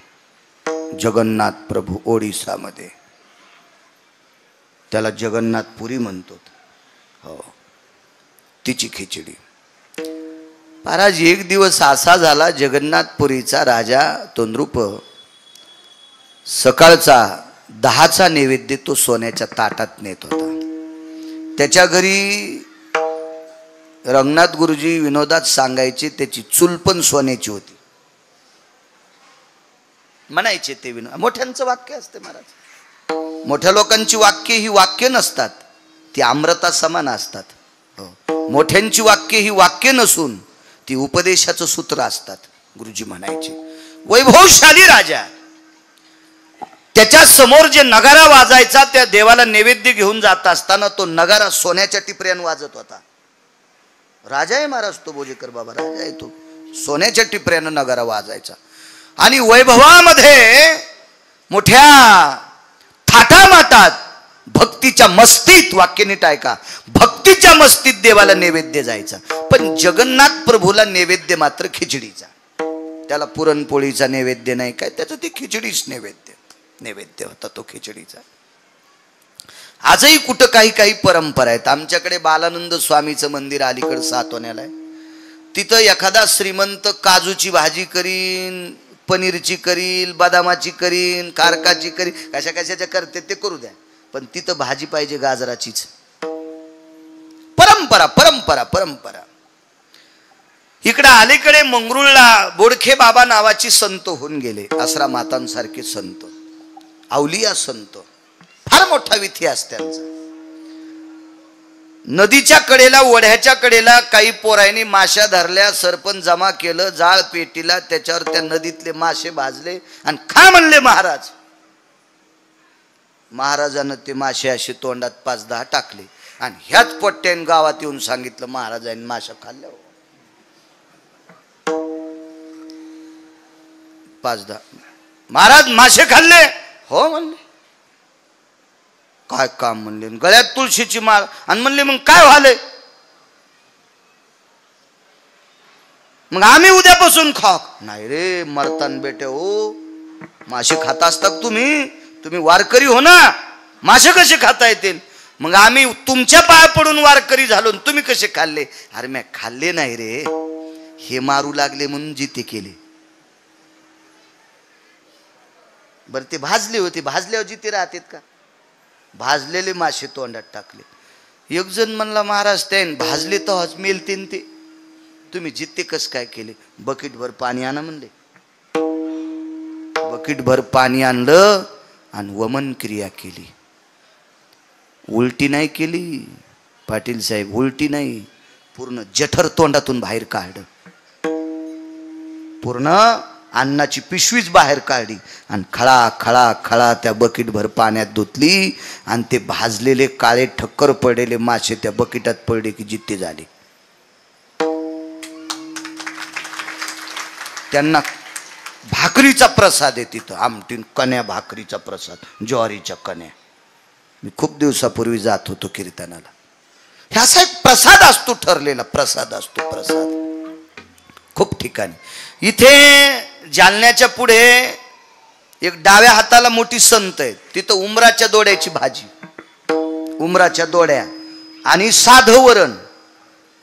जगन्नाथ प्रभू ओडिसामध्ये, त्याला जगन्नाथपुरी म्हणतो. हो, तिची खिचडी. महाराज एक दिवस असा झाला, जगन्नाथपुरीचा राजा तोंद्रुप सकाळचा 10चा नैवेद्य तो सोन्याच्या ताटात नेत होता. त्याच्या घरी रंगनाथ गुरुजी विनोदात सांगायचे त्याची चूल पण सोन्याची होती. म्हणायचे ते विनोद. मोठ्यांचं वाक्य असते महाराज. मोठ्या लोकांची वाक्य ही वाक्य नसतात, ती अमृता समान असतात. मोठ्यांची वाक्य ही वाक्य नसून ती उपदेशाचं सूत्र असतात. गुरुजी म्हणायचे वैभवशाली राजा, त्याच्या समोर जे नगारा वाजायचा त्या देवाला नैवेद्य घेऊन जात असताना तो नगारा सोन्याच्या टिपऱ्यान वाजत होता. राजा आहे महाराज तो, बोजेकर बाबा राजा आहे तो. सोन्याच्या टिपऱ्यानं नगारा वाजायचा. आणि वैभवामध्ये मोठ्या थाटामाटात भक्तीच्या मस्तीत, वाक्य नीट ऐका, भक्तीच्या मस्तीत देवाला नैवेद्य जायचा. पण जगन्नाथ प्रभूला नैवेद्य मात्र खिचडीचा. त्याला पुरणपोळीचा नैवेद्य नाही काय, त्याचं ते खिचडीच नैवेद्य होता तो खिचडीचा. आजही कुठं काही काही परंपरा आहेत. आमच्याकडे बालानंद स्वामीचं मंदिर अलीकडे सातवण्याला आहे. तिथं एखादा श्रीमंत काजूची भाजी करीन, पनीरची करील, बदामाची करीन, कारकाची करीन, कशा कशाच्या करते ते करू द्या, पण तिथं भाजी पाहिजे गाजराचीच. परंपरा परंपरा परंपरा. इकडे अलीकडे मंगरुळला बोडखे बाबा नावाची संत होऊन गेले. आसरा मातांसारखे संत, अवलिया संत, फार मोठा इतिहास त्यांचा. नदीच्या कडेला, वड्याच्या कडेला काही पोरांनी माश्या धरल्या, सरपंच जमा केलं, जाळ पेटीला, त्याच्यावर त्या नदीतले मासे भाजले आणि खा म्हणले महाराज. महाराजानं ते मासे असे तोंडात 5-10 टाकले आणि ह्याच पोट्ट्याने गावात येऊन सांगितलं महाराजांनी माशा खाल्ल्या. 5-10 महाराज मासे खाल्ले? हो म्हणले. काय काम म्हणले? गळ्यात तुळशीची माळ. आणि म्हणले मग काय व्हालंय? मग आम्ही उद्यापासून खाऊ. नाही रे मरतान बेटे हो, मासे खाता असतात तुम्ही, तुम्ही वारकरी हो ना, मासे कसे खाता येतील? मग आम्ही तुमच्या पाया पडून वारकरी झालो, तुम्ही कसे खाल्ले? अरे मी खाल्ले नाही रे, हे मारू लागले म्हणून जिते केले. बर ते भाजले होते, भाजल्यावर जिते राहतात का? भाजलेले मासे तोंडात टाकले. एक जण म्हणला महाराज त्यान भाजले तर मेलतेन ते, तुम्ही जिते कस काय केले? बकेटभर पाणी आणा म्हणले. बकेटभर पाणी आणलं आणि वमन क्रिया केली. उलटी नाही केली पाटील साहेब, उलटी नाही, पूर्ण जठर तोंडातून बाहेर काढलं. पूर्ण अन्नाची पिशवीच बाहेर काढली आणि खळा खळा खळा त्या बकेटभर पाण्यात धुतली आणि ते भाजलेले काळे ठक्कर पडलेले मासे त्या बकेटात पडले की जित्ते झाले. त्यांना भाकरीचा प्रसाद आहे तिथं, आमटीन कण्या भाकरीचा प्रसाद, ज्वारीच्या कण्या. मी खूप दिवसापूर्वी जात होतो कीर्तनाला. ह्याचा एक प्रसाद असतो, ठरलेला प्रसाद असतो, प्रसाद खूप ठिकाणी. इथे जालन्याच्या पुढे एक डाव्या हाताला मोठी संत आहे, तिथं उमराच्या दोड्याची भाजी, उमराच्या दोड्या आणि साधं वरण.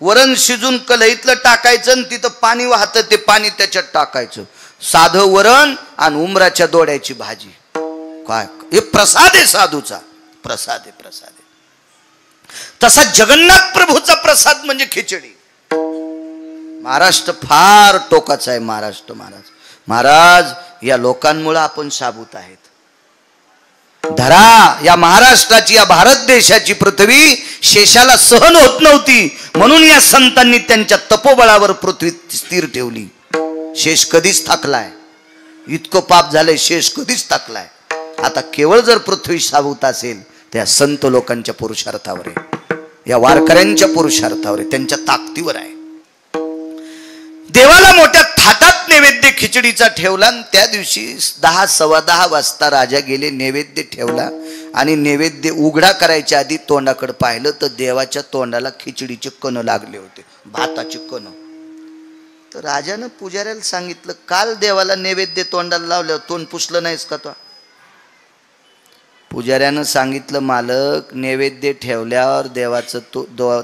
वरण शिजून कढईतलं टाकायचं आणि तिथं पाणी वाहतं, ते पाणी त्याच्यात टाकायचं. साधं वरण आणि उमराच्या दोड्याची भाजी. काय हे प्रसाद आहे, साधूचा प्रसाद आहे, प्रसाद आहे. तसा जगन्नाथ प्रभूचा प्रसाद म्हणजे खिचडी. महाराष्ट्र फार टोकाचा आहे. महाराष्ट्र महाराज या लोकांमुळे आपण साबूत आहेत. धरा या महाराष्ट्राची, या भारत देशाची पृथ्वी शेषाला सहन होत नव्हती, म्हणून या संतांनी त्यांच्या तपोबळावर पृथ्वी स्थिर ठेवली. शेष कधीच थकलाय, इतकं पाप झालंय, शेष कधीच थकलाय. आता केवळ जर पृथ्वी सावत असेल त्या संत लोकांच्या पुरुषार्थावर आहे, या वारकऱ्यांच्या पुरुषार्थावर आहे, त्यांच्या ताकदीवर आहे. देवाला मोठ्या थाटात नैवेद्य खिचडीचा ठेवला आणि त्या दिवशी 10 सव्वा 10 वाजता राजा गेले, नैवेद्य ठेवला आणि नैवेद्य उघडा करायच्या आधी तोंडाकडे पाहिलं तर देवाच्या तोंडाला खिचडीचे कण लागले होते, भाताचे कण. तर राजानं पुजाऱ्याला सांगितलं, काल देवाला नैवेद्य तोंडाला लावल्यावर तोंड पुसलं नाहीस का? तो पुजाऱ्यानं सांगितलं, मालक नैवेद्य ठेवल्यावर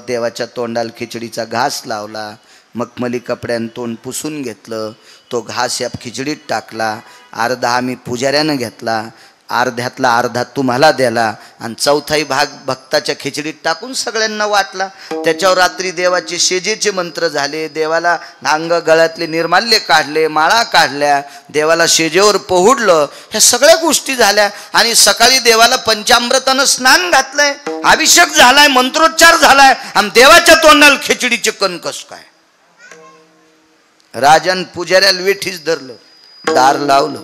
देवाच्या तोंडाला खिचडीचा घास लावला, मखमली कपड्यानं तोंड पुसून घेतलं, तो घास या खिचडीत टाकला, अर्धा आम्ही पुजाऱ्यानं घेतला, अर्ध्यातला अर्धा तुम्हाला द्याला आणि चौथाही भाग भक्ताच्या खिचडीत टाकून सगळ्यांना वाटला. त्याच्यावर रात्री देवाचे शेजेचे मंत्र झाले, देवाला अंग गळ्यातले निर्माल्य काढले, माळा काढल्या, देवाला शेजेवर पोहुडलं, ह्या सगळ्या गोष्टी झाल्या. आणि सकाळी देवाला पंचामृतानं स्नान घातलंय, अभिषेक झालाय, मंत्रोच्चार झालाय आणि देवाच्या तोंडाला खिचडीचे कण कस काय? राजान पुजाऱ्याला वेठीच धरलं, दार लावलं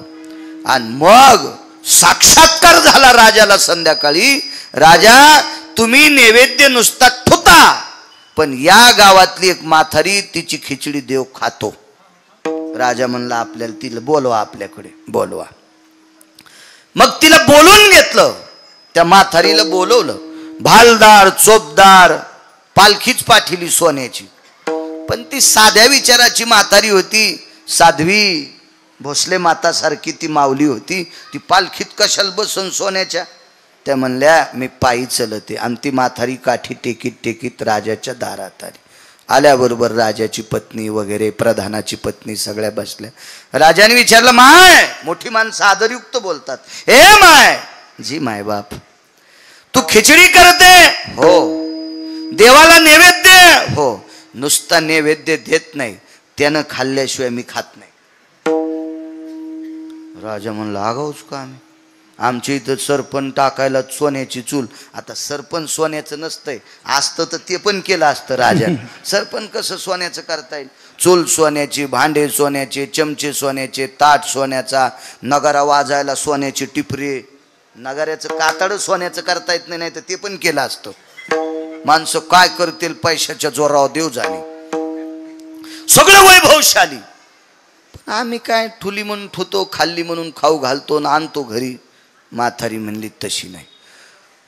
आणि मग साक्षात्कार झाला राजाला. संध्याकाळी, राजा तुम्ही नैवेद्य नुसता ठुता, पण या गावातली एक म्हातारी तिची खिचडी देव खातो. राजा म्हणला, आपल्याला तिला बोलवा, आपल्याकडे बोलवा. मग तिला बोलून घेतलं, त्या म्हातारीला बोलवलं, भालदार चोपदार पालखीच पाठिली सोन्याची. पण ती साध्या विचाराची म्हातारी होती, साध्वी भोसले माता सारखी ती माऊली होती. ती पालखीत कशाला बसून सोन्याच्या? त्या म्हणल्या, मी पायी चलते. आणि ती म्हातारी काठी टेकीत टेकीत राजाच्या दारात आली. आल्याबरोबर राजाची पत्नी वगैरे, प्रधानाची पत्नी सगळ्या बसल्या. राजाने विचारलं, माय, मोठी माणसं आदरयुक्त बोलतात, हे माय, जी माय बाप, तू खिचडी करते? हो. देवाला नैवेद्य? हो. नुसता नैवेद्य देत नाही, त्यानं खाल्ल्याशिवाय मी खात नाही. राजा म्हणला, आगाऊच का आम्ही? आमच्या इथं सरपण टाकायला सोन्याची चूल. आता सरपण सोन्याचं नसतंय, असतं तर ते पण केलं असतं राजा. सरपण कसं सोन्याचं करता येईल? चूल सोन्याची, भांडे सोन्याचे, चमचे सोन्याचे, ताट सोन्याचा, नगारा वाजायला सोन्याची टिपरे, नगाऱ्याचं कातड सोन्याचं करता येत नाही, तर ते पण केलं असतं. माणसं काय करतील पैशाच्या जोरावर देव जाणे, सगळं वैभवशाली. आम्ही काय ठुली म्हणून ठुतो, खाल्ली म्हणून खाऊ घालतो ना आणतो घरी. म्हातारी म्हणली, तशी नाही.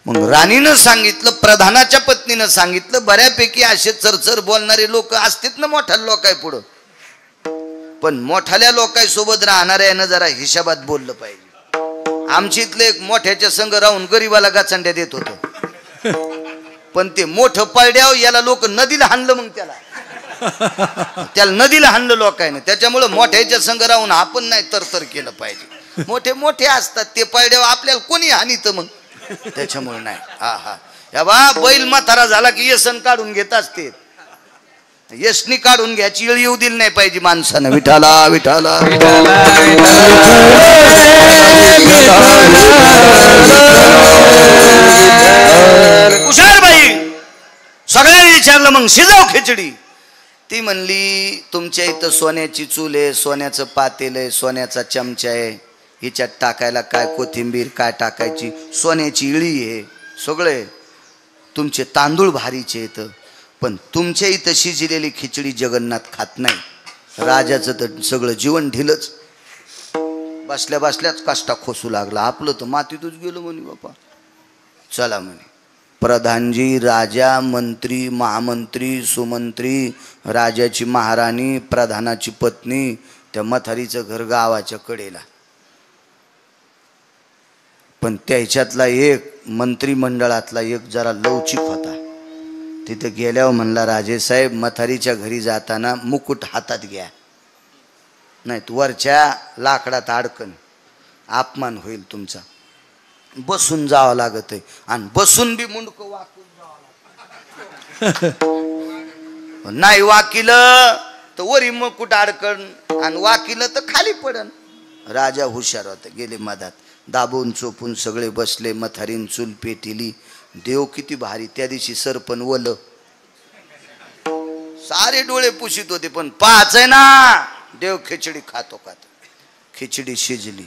मग राणीनं सांगितलं, प्रधानाच्या पत्नीनं सांगितलं, बऱ्यापैकी असे चरचर बोलणारे लोक असतात ना मोठ्या लोकाय पुढं, पण मोठ्याल्या लोकांसोबत राहणाऱ्यानं जरा हिशोबात बोललं पाहिजे. आमच्या इथलं एक मोठ्याच्या संग राहून गरीबाला गाचंड्या देत होतं, पण ते मोठं पळड्याव याला लोक नदीला हाणलं, मग त्याला नदीला हाणलं लोकांना. त्याच्यामुळं मोठ्याच्या संग राहून आपण नाही तरतर केलं पाहिजे. मोठे मोठे असतात ते पळड्याव, आपल्याला कोणी हानीत मग, त्याच्यामुळे नाही. हा हा, या बा, बैल म्हातारा झाला की येसन काढून घेत असते, यशनी काढून घ्यायची वेळ येऊ दिली नाही पाहिजे माणसानं. विठाला विठाला हुशारबाई सगळ्यांनी विचारलं, मग शिजाव खिचडी. ती म्हणली, तुमच्या इथं सोन्याची चूल आहे, सोन्याचं पातेल आहे, सोन्याचा चमचा आहे, हिच्यात टाकायला काय कोथिंबीर काय टाकायची, सोन्याची इळी आहे, सगळे तुमचे तांदूळ भारीचे आहेत, पण तुमच्या इथं शिजलेली खिचडी जगन्नाथ खात नाही. राजाचं तर सगळं जीवन ढिलच. बसल्या बसल्याच काष्टा खोसू लागला. आपलं तर मातीतच गेलो म्हणे बापा. चला म्हणे, प्रधानजी, राजा, मंत्री, महामंत्री, सुमंत्री, राजाची महाराणी, प्रधानाची पत्नी, त्या म्हातारीचं घर गावाच्या कडेला. पण त्याच्यातला एक मंत्रिमंडळातला एक जरा लवचिक होता. तिथे गेल्यावर म्हणला, राजेसाहेब, म्हातारीच्या घरी जाताना मुकुट हातात घ्या, नाही वरच्या लाकडात अडकन, अपमान होईल तुमचा. बसून जावं लागत आहे, आणि बसून बी मुंडक वाकून जावं लागत. नाही वाकिलं तर वरी मुकुट अडकण, आणि वाकिलं तर खाली पडन. राजा हुशार होता, गेले मधात, दाबून चोपून सगळे बसले. म्हातारीन चूल पेटिली. देव किती भारी. त्या दिवशी सरपण वल सारे डोळे पुशीत होते, पण पाच आहे ना, देव खिचडी खातो खातो. खिचडी शिजली.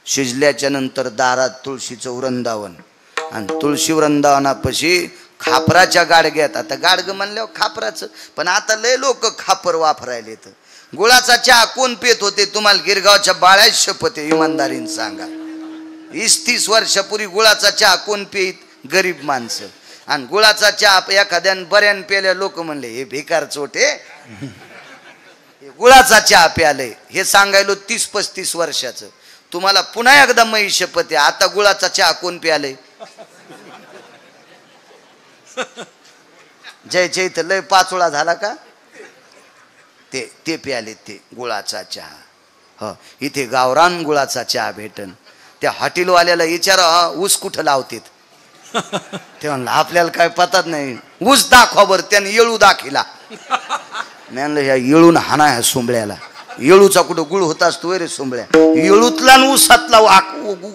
शिजल्याच्या नंतर दारात तुळशीचं वृंदावन आणि तुळशी वृंदावनापाशी खापराच्या गाडग्यात. आता गाडगं म्हणल्यावर खापराचं, पण आता लय लोक खापर वापरायले. तर गुळाचा चहा कोण पेत होते? तुम्हाला गिरगावच्या बाळ्या शपथ आहे, इमानदारीने सांगा. 20-30 वर्षापूर्वी गुळाचा चहा कोण पेत? गरीब माणसं. आणि गुळाचा चहा एखाद्यानं बऱ्यान पेल्या लोक म्हणले हे बेकार चोटे, गुळाचा चहा प्याले. हे सांगायलो 30-35 वर्षाचं. तुम्हाला पुन्हा एकदा मै शपथ आहे, आता गुळाचा चहा कोण प्याले? जय जय तर लय पाचोळा झाला का? ते प्याले ते गुळाचा चहा. हो, इथे गावरान गुळाचा चहा भेटन. त्या हॉटेलवाल्याला विचारा ऊस कुठं लावतेत? ते म्हणलं आपल्याला काय पतात नाही. ऊस दाखवा बरं. त्याने येळू दाखिला. मी म्हणलं ह्या येळून हाना ह्या सोंबळ्याला. येळूचा कुठं गुळ होत असतो रे सोंबळ्या? येळूतला ऊसातला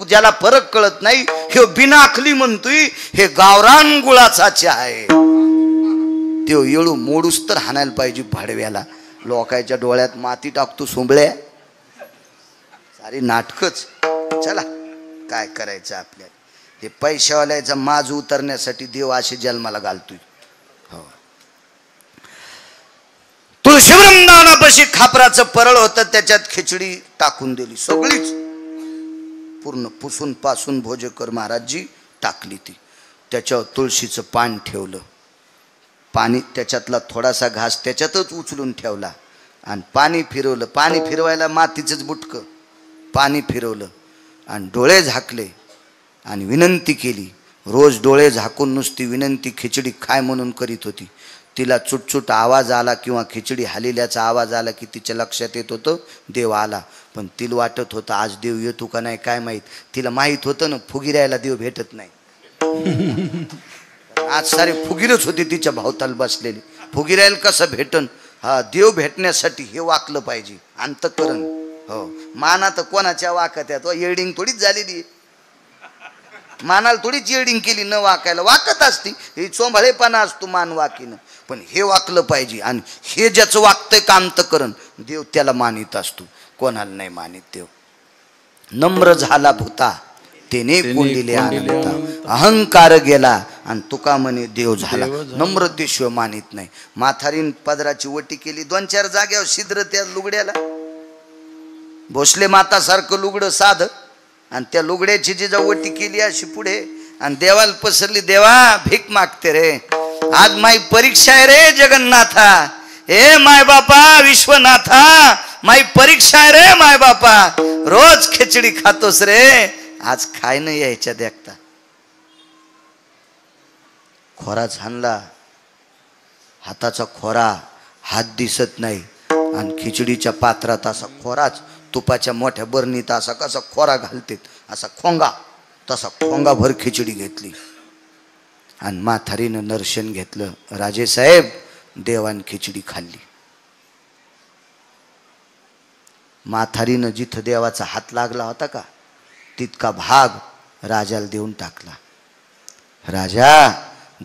ज्याला फरक कळत नाही हे बिनाखली म्हणतोय हे गावरान गुळाचा चहा आहे. तो येळू मोडूस तर हाणायला पाहिजे भाडव्याला. लोकांच्या डोळ्यात माती टाकतो सोंबळ्या. सारी नाटकच. चला काय करायचं आपल्याला. हे पैशावाल्याचा माज उतरण्यासाठी देव असे जन्माला घालतोय. हो, तुळशी वृंदावनापाशी खापराचं परळ होतं, त्याच्यात खिचडी टाकून दिली सगळीच पूर्ण पुसून पासून. भोजेकर महाराजजी टाकली ती. त्याच्यावर तुळशीचं पान ठेवलं. पाणी त्याच्यातला थोडासा घास त्याच्यातच उचलून ठेवला आणि पाणी फिरवलं. पाणी फिरवायला मातीचंच बुटकं. पाणी फिरवलं आणि डोळे झाकले आणि विनंती केली. रोज डोळे झाकून नुसती विनंती खिचडी खाय म्हणून करीत होती. तिला चुटचुट आवाज आला किंवा खिचडी हालिल्याचा आवाज आला की तिच्या लक्षात येत होतं देव आला. पण तिला वाटत होतं आज देव येतो का नाही काय माहीत. तिला माहीत होतं ना फुगिरायला देव भेटत नाही. आज सारे फुगीरच होते तिच्या भावताल बसलेली. फुगिरायला कसं भेटन? हा, देव भेटण्यासाठी हे वाकलं पाहिजे अंतःकरण. हो, माना तर कोणाच्या वाकत आहे? तो येडिंग थोडीच झालेली. मानाला थोडीच येडिंग केली न वाकायला. वाकत असती ही चोंभाळेपणा असतो मान वाकीनं. पण हे वाकलं पाहिजे. आणि हे ज्याचं वागतंय का अंतःकरण देव त्याला मानित असतो, कोणाला नाही मानित देव. नम्र झाला भूता तेने कोंडिले अनंता. अहंकार गेला आणि तुका म्हणे देव झाला. नम्रतेशिवाय मानित नाही. माथारीन पदराची वटी केली 2-4 जाग्यावर छिद्र त्या लुगड्याला. भोसले माता सारखं लुगडं साध आणि त्या लुगड्याची जी वटी केली अशी पुढे आणि देवाला पसरली. देवा भीक मागते रे, आज माई परीक्षा आहे रे जगन्नाथा. हे माय बापा विश्वनाथा, माई परीक्षा आहे रे माय बापा. रोज खिचडी खातोस रे, आज खाय नाही यायच्या देखता. खोरा झानला, हाताचा खोरा, हात दिसत नाही आणि खिचडीच्या पात्रात असा खोराच. तुपाच्या मोठ्या बरणीत असा कसा खोरा घालतेत असा खोंगा, तसा खोंगा भर खिचडी घेतली आणि म्हातारीनं दर्शन घेतलं. राजेसाहेब देवान खिचडी खाल्ली. म्हातारीनं जिथं देवाचा हात लागला होता का तितका भाग राजाला देऊन टाकला. राजा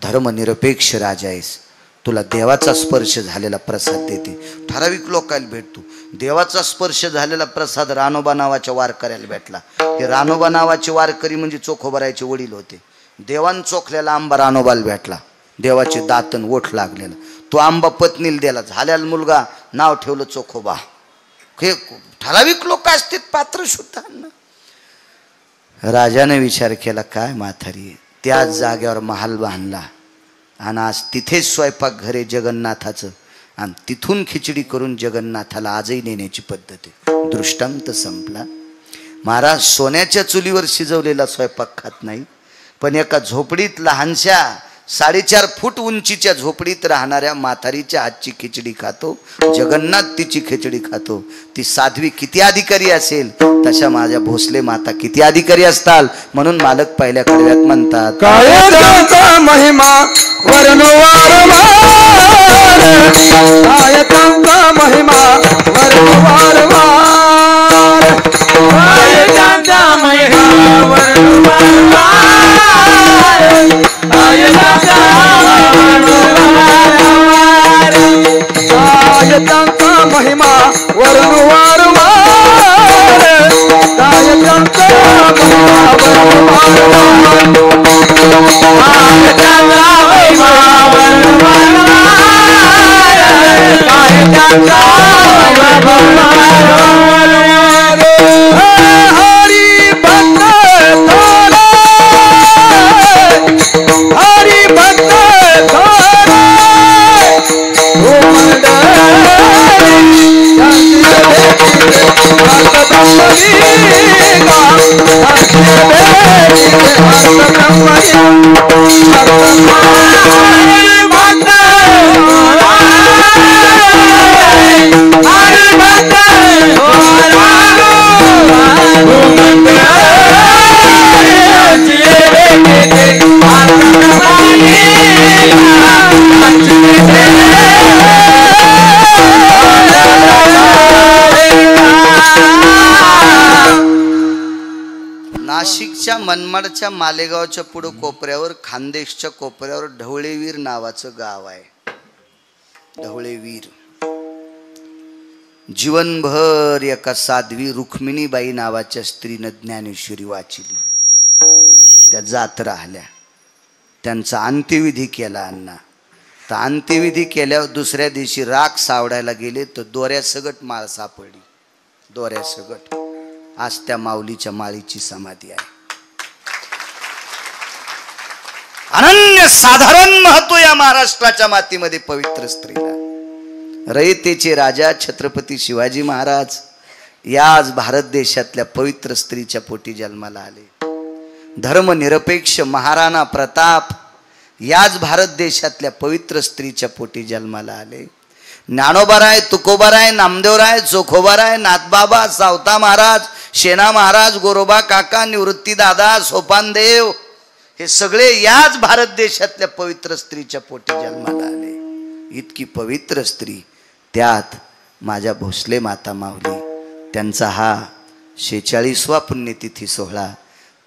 धर्मनिरपेक्ष राजा आहेस, तुला देवाचा स्पर्श झालेला प्रसाद देते. ठराविक लोकांना भेटतो. देवाचा स्पर्श झालेला प्रसाद रानोबा नावाच्या वारकऱ्याला भेटला. हे रानोबा नावाचे वारकरी म्हणजे चोखोबरायचे वडील होते. देवान चोखलेला आंबा रानोबाला भेटला. देवाचे दातन ओठ लागलेला तो आंबा पत्नीला दिला. झाल्याला मुलगा नाव ठेवलं चोखोबा. हे ठराविक लोक असतील पात्र शुद्धांना. राजाने विचार केला काय म्हातारी, त्याच जागेवर महाल बांधला आणि आज तिथेच स्वयंपाक घरे जगन्नाथाचं आणि तिथून खिचडी करून जगन्नाथाला आजही नेण्याची पद्धत आहे. दृष्टांत संपला. महाराज सोन्याच्या चुलीवर शिजवलेला स्वयंपाक खात नाही, पण एका झोपडीत लहानशा 4.5 फूट उंचीच्या झोपडीत राहणाऱ्या म्हातारीच्या हातची खिचडी खातो. जगन्नाथ तिची खिचडी खातो. ती साध्वी किती अधिकारी असेल तशा माझ्या भोसले माता किती अधिकारी असताल. म्हणून मालक पहिल्या कडव्यात म्हणतात काय त्यांचा महिमा वर्णवारंवार, काय त्यांचा महिमा वर्णवारंवार, काय त्यांचा महिमा वर्णवारंवार, काय त्यांचा महिमा वर्णवारंवार, काय त्यांचा नाशिकच्या मनमाडच्या मालेगावच्या पुढे कोपऱ्यावर खानदेशच्या कोपऱ्यावर ढवळेवीर नावाचं गाव आहे. ढवळेवीर जीवनभर एका साध्वी रुक्मिणीबाई नावाच्या स्त्रीनं ज्ञानेश्वरी वाचिली. त्या जात राहिल्या. त्यांचा अंत्यविधी केला अण्णा. तर अंत्यविधी केल्यावर दुसऱ्या दिवशी राख सावडायला गेले तर दोऱ्यासगट माळ सापडली. दोऱ्यासगट आज त्या माऊलीच्या माळीची समाधी आहे. अनन्य साधारण महत्व या महाराष्ट्राच्या मातीमध्ये पवित्र स्त्रीला. रयतेचे राजा छत्रपती शिवाजी महाराज याच भारत देशातल्या पवित्र स्त्रीच्या पोटी जन्माला आले. धर्मनिरपेक्ष महाराणा प्रताप याच भारत देशातल्या पवित्र स्त्रीच्या पोटी जन्माला आले. ज्ञानोबाराय, तुकोबाराय, नामदेवराय, चोखोबाराय, नाथबाबा, सावता महाराज, शेना महाराज, गोरोबा काका, निवृत्ती दादा, सोपानदेव हे सगळे याच भारत देशातल्या पवित्र स्त्रीच्या पोटी जन्माला आले. इतकी पवित्र स्त्री, त्यात माझ्या भोसले माता माऊली, त्यांचा हा 46वा पुण्यतिथी सोहळा.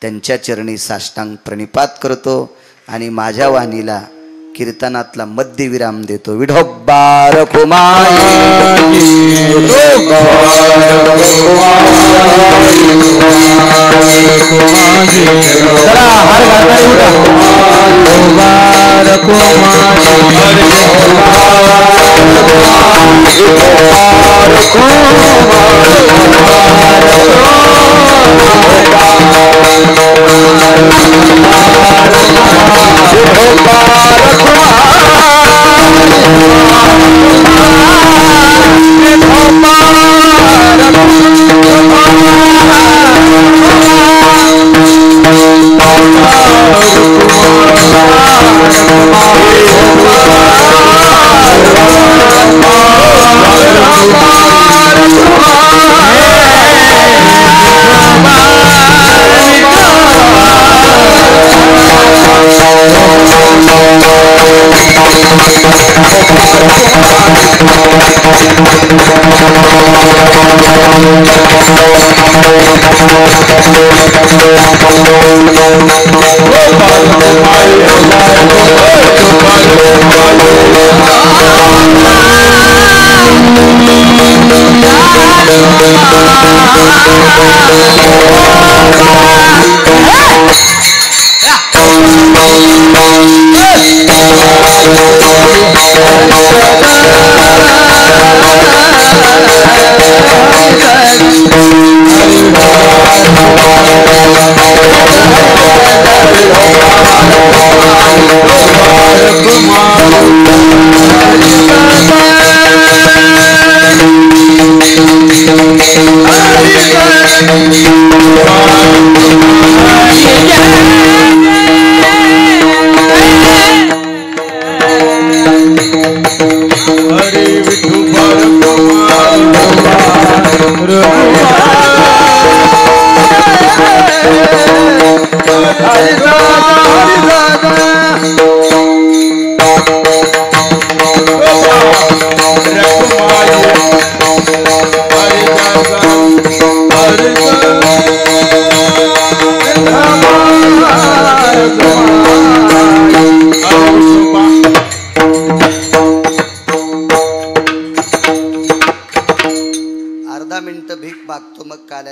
त्यांच्या चरणी साष्टांग प्रणिपात करतो आणि माझ्या वाणीला कीर्तनातला मध्यविराम देतो. विठोबा रखुमाई,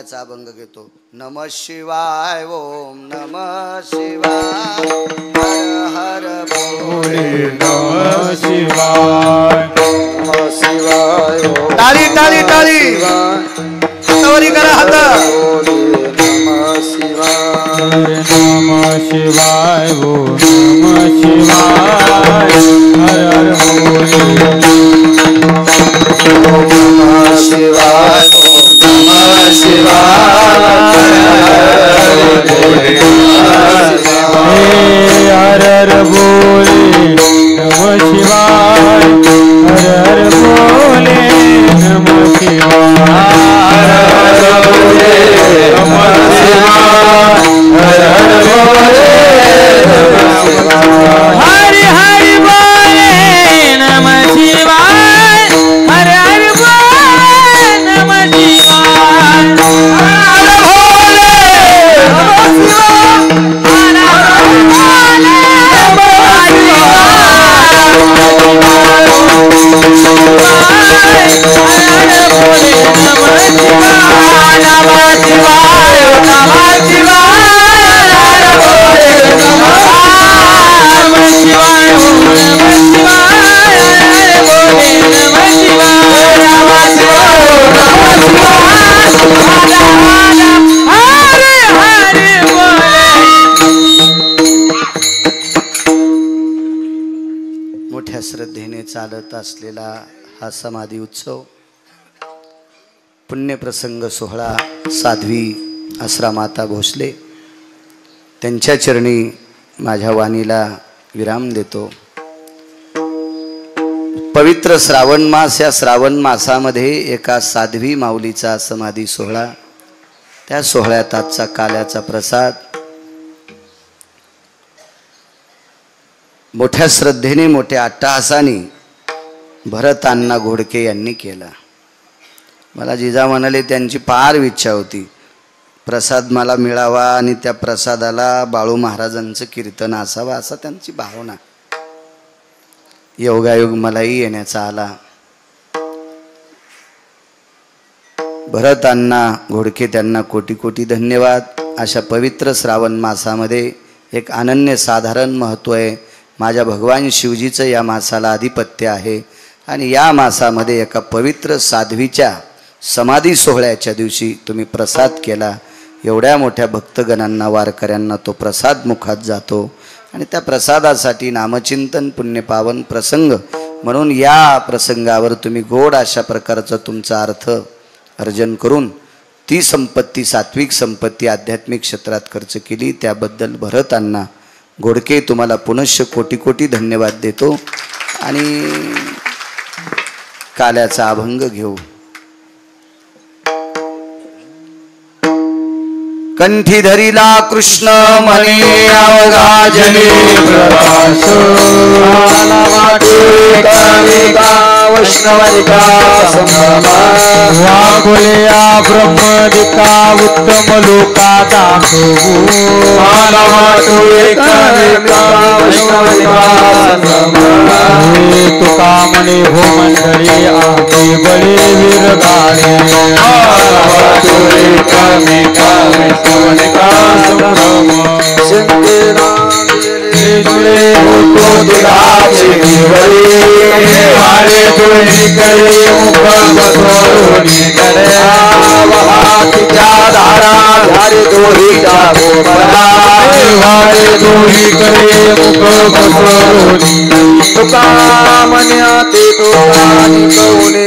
काल्याचा अभंग घेतो. नमः शिवाय ओम नमः शिवाय हर हर भोले नमः शिवाय नमः शिवाय टाळी टाळी टाळी हातावरी करा हात. नमः शिवाय नमः शिवाय नमः शिवाय हर हर भोले नमः शिवाय नमः शिवाय हर हर भोले नमः शिवाय हर हर भोले नमः शिवाय हर हर भोले नमः शिवाय हर हर भोले नमः शिवाय हरि हरि बोले नमः शिवाय हर हर बोले नमः शिवाय हर भोले नमः शिवाय हर हर भोले मोठ्या श्रद्धेने चालत असलेला हा समाधी उत्सव पुण्यप्रसंग सोहळा साध्वी आसरामाता भोसले त्यांच्या चरणी माझ्या वाणीला विराम देतो. पवित्र श्रावण मास, या श्रावण मासामध्ये एका साध्वी माऊलीचा समाधी सोहळा, त्या सोहळ्यात आजचा काल्याचा प्रसाद मोठ्या श्रद्धेने मोठ्या अट्टहासाने भरत अण्णा घोडके यांनी केला. मला जिजा म्हणाले त्यांची फार इच्छा होती प्रसाद मला मिळावा आणि त्या प्रसादाला बाळू महाराजांचं कीर्तन असावं, असा त्यांची भावना. योगायोग मलाही येण्याचा आला. भरत अण्णा घोडके त्यांना कोटी कोटी धन्यवाद. अशा पवित्र श्रावण मासामध्ये एक अनन्यसाधारण महत्त्व आहे. माझ्या भगवान शिवजीचं या मासाला आधिपत्य आहे आणि या मासामध्ये एका पवित्र साध्वीच्या समाधी सोहळ्याच्या दिवशी तुम्ही प्रसाद केला. एवढ्या मोठ्या भक्तगणांना, वारकऱ्यांना तो प्रसाद मुखात जातो आणि त्या प्रसादासाठी नामचिंतन पुण्यपावन प्रसंग म्हणून या प्रसंगावर तुम्ही गोड अशा प्रकारचा तुमचा अर्थ अर्जन करून ती संपत्ती, सात्विक संपत्ती आध्यात्मिक क्षेत्रात खर्च केली. त्याबद्दल भरत अण्णा घोडके तुम्हाला पुनश्च कोटी कोटी धन्यवाद देतो. आणि काल्याचा अभंग घेऊ. कंठी धरिला कृष्ण म्हणे अवघा जनी प्रकाश, आला वाटे कालिका वैष्णवनिका संभ्रमा, वागुल्या ब्रह्मदिका उत्तम लोका दाखवू, आला वाटे कालिका वैष्णवनिका संभ्रमा, तुका म्हणे हो मंडळी आम्ही बळे वीर गाणे, आला वाटे कालिका वैष्णवनिका संभ्रमा, जुळे होतो दुराचे निवडी, वारे तुळशी करे मुख बसवून करे, वाहतीच्या धारा झारे दोहीच्या गोबरा, वारे दोही करे मुख बसवून, तुका म्हण्या ते तुका निकवणे